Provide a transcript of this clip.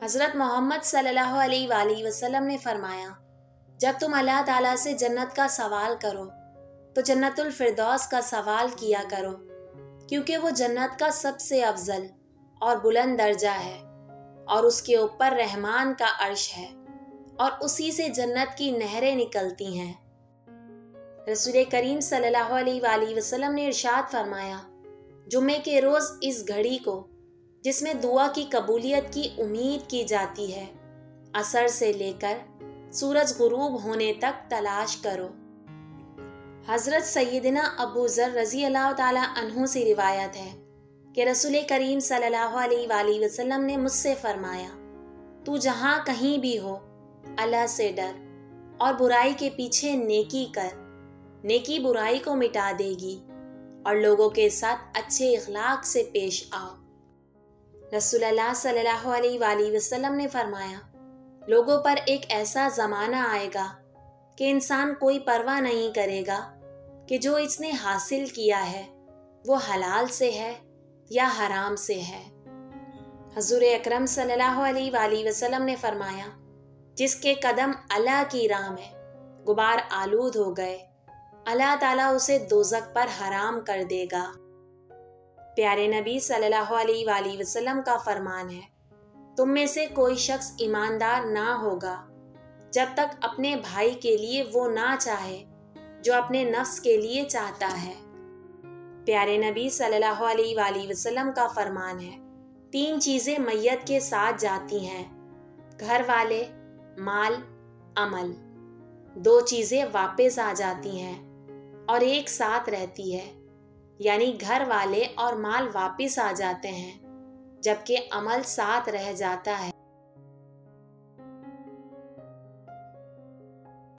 हज़रत मोहम्मद सल्लल्लाहु अलैहि वसल्लम ने फरमाया, जब तुम अल्लाह ताला से जन्नत का सवाल करो तो जन्नतुल फिरदौस का सवाल किया करो, क्योंकि वो जन्नत का सबसे अफजल और बुलंद दर्जा है और उसके ऊपर रहमान का अर्श है और उसी से जन्नत की नहरें निकलती हैं। रसूल करीम सल्लल्लाहु अलैहि वसल्लम ने इरशाद फरमाया, जुम्मे के रोज़ इस घड़ी को जिसमें दुआ की कबूलियत की उम्मीद की जाती है, असर से लेकर सूरज गुरूब होने तक तलाश करो। हज़रत सैयदना अबू ज़र रज़ी अल्लाह ताला अन्हु से रिवायत है कि रसूल करीम सल्लल्लाहु अलैहि वसल्लम ने मुझसे फरमाया, तू जहाँ कहीं भी हो अल्लाह से डर और बुराई के पीछे नेकी कर, नेकी बुराई को मिटा देगी और लोगों के साथ अच्छे इखलाक से पेश आओ। रसूलुल्लाह सल्लल्लाहु अलैहि वसल्लम ने फरमाया, लोगों पर एक ऐसा ज़माना आएगा कि इंसान कोई परवाह नहीं करेगा कि जो इसने हासिल किया है वो हलाल से है या हराम से है। हज़ूर अकरम सल्लल्लाहु अलैहि वसल्लम ने फरमाया, जिसके कदम अल्लाह की राह में गुबार आलूद हो गए, अल्लाह ताला उसे दोज़ख पर हराम कर देगा। प्यारे नबी सल्लल्लाहु अलैहि वसल्लम का फरमान है, तुम में से कोई शख्स ईमानदार ना होगा जब तक अपने भाई के लिए वो ना चाहे जो अपने नफ्स के लिए चाहता है। प्यारे नबी सल्लल्लाहु अलैहि वसल्लम का फरमान है, 3 चीज़ें मैयत के साथ जाती हैं, घर वाले, माल, अमल। 2 चीज़ें वापस आ जाती हैं और एक साथ रहती है, यानी घर वाले और माल वापस आ जाते हैं जबकि अमल साथ रह जाता है।